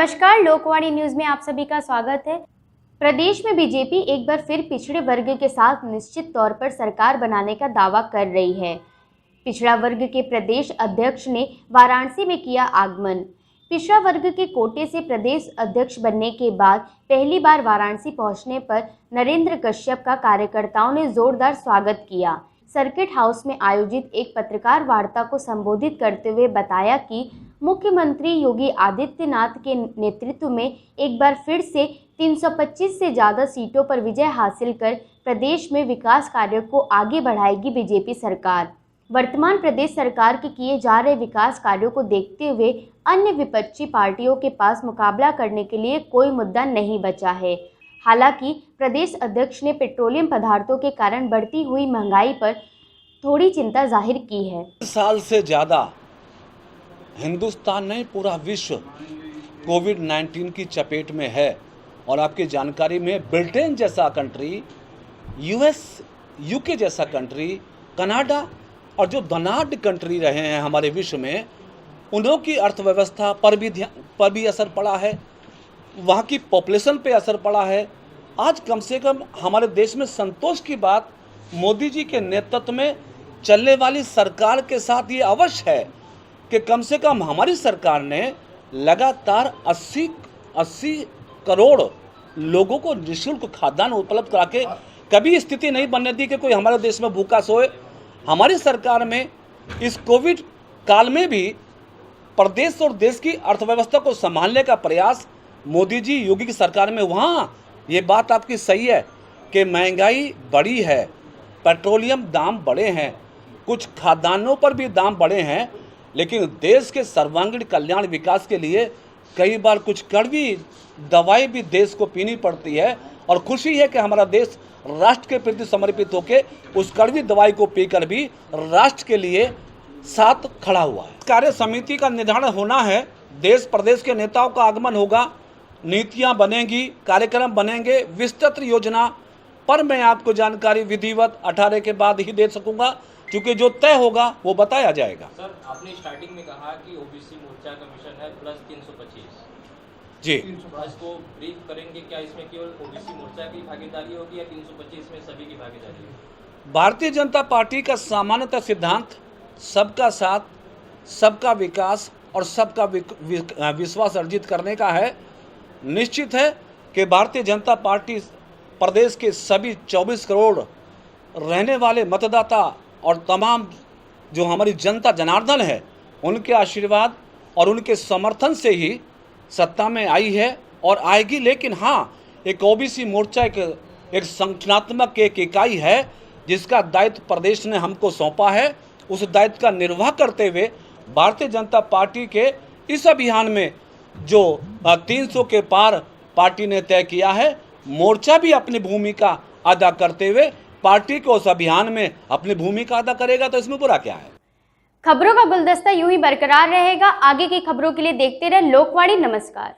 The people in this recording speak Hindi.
नमस्कार, लोकवाणी न्यूज में आप सभी का स्वागत है। प्रदेश में बीजेपी एक बार फिर पिछड़े वर्ग के साथ निश्चित तौर पर सरकार बनाने का दावा कर रही है। पिछड़ा वर्ग के प्रदेश अध्यक्ष ने वाराणसी में किया आगमन। पिछड़ा वर्ग के कोटे से प्रदेश अध्यक्ष बनने के बाद पहली बार वाराणसी पहुंचने पर नरेंद्र कश्यप का कार्यकर्ताओं ने जोरदार स्वागत किया। सर्किट हाउस में आयोजित एक पत्रकार वार्ता को संबोधित करते हुए बताया कि मुख्यमंत्री योगी आदित्यनाथ के नेतृत्व में एक बार फिर से 325 से ज़्यादा सीटों पर विजय हासिल कर प्रदेश में विकास कार्यों को आगे बढ़ाएगी बीजेपी सरकार। वर्तमान प्रदेश सरकार के किए जा रहे विकास कार्यों को देखते हुए अन्य विपक्षी पार्टियों के पास मुकाबला करने के लिए कोई मुद्दा नहीं बचा है। हालांकि प्रदेश अध्यक्ष ने पेट्रोलियम पदार्थों के कारण बढ़ती हुई महंगाई पर थोड़ी चिंता जाहिर की है। साल से ज़्यादा हिंदुस्तान नहीं पूरा विश्व कोविड-19 की चपेट में है और आपकी जानकारी में ब्रिटेन जैसा कंट्री, यूके जैसा कंट्री, कनाडा और जो धनाढ़ कंट्री रहे हैं हमारे विश्व में, उन्हों की अर्थव्यवस्था पर भी असर पड़ा है, वहाँ की पॉपुलेशन पे असर पड़ा है। आज कम से कम हमारे देश में संतोष की बात मोदी जी के नेतृत्व में चलने वाली सरकार के साथ ये अवश्य है कि कम से कम हमारी सरकार ने लगातार 80 करोड़ लोगों को निःशुल्क खाद्यान्न उपलब्ध करा के कभी स्थिति नहीं बनने दी कि कोई हमारे देश में भूखा सोए। हमारी सरकार में इस कोविड काल में भी प्रदेश और देश की अर्थव्यवस्था को संभालने का प्रयास मोदी जी योगी की सरकार में, वहाँ ये बात आपकी सही है कि महंगाई बढ़ी है, पेट्रोलियम दाम बढ़े हैं, कुछ खाद्यान्नों पर भी दाम बढ़े हैं, लेकिन देश के सर्वांगीण कल्याण विकास के लिए कई बार कुछ कड़वी दवाई भी देश को पीनी पड़ती है। और खुशी है कि हमारा देश राष्ट्र के प्रति समर्पित होकर उस कड़वी दवाई को पीकर भी राष्ट्र के लिए साथ खड़ा हुआ है। कार्य समिति का निर्धारण होना है, देश प्रदेश के नेताओं का आगमन होगा, नीतियां बनेंगी, कार्यक्रम बनेंगे, विस्तृत योजना पर मैं आपको जानकारी विधिवत 18 के बाद ही दे सकूंगा, क्योंकि जो तय होगा वो बताया जाएगा। सर, आपने स्टार्टिंग में कहा कि ओबीसी मोर्चा का मिशन है प्लस 325 जी, इसको ब्रीफ करेंगे। क्या इसमें केवल ओबीसी मोर्चा की भागीदारी होगी या 325 में सभी की भागीदारी होगी? भारतीय जनता पार्टी का सामान्यतः सिद्धांत सबका साथ, सबका विकास और सबका विश्वास अर्जित करने का है। निश्चित है कि भारतीय जनता पार्टी प्रदेश के सभी 24 करोड़ रहने वाले मतदाता और तमाम जो हमारी जनता जनार्दन है, उनके आशीर्वाद और उनके समर्थन से ही सत्ता में आई है और आएगी। लेकिन हाँ, एक ओबीसी मोर्चा एक संगठनात्मक एक इकाई है जिसका दायित्व प्रदेश ने हमको सौंपा है। उस दायित्व का निर्वाह करते हुए भारतीय जनता पार्टी के इस अभियान में जो 300 के पार पार्टी ने तय किया है, मोर्चा भी अपनी भूमिका अदा करते हुए पार्टी को उस अभियान में अपनी भूमिका अदा करेगा, तो इसमें बुरा क्या है। खबरों का गुलदस्ता यूं ही बरकरार रहेगा। आगे की खबरों के लिए देखते रहे लोकवाणी। नमस्कार।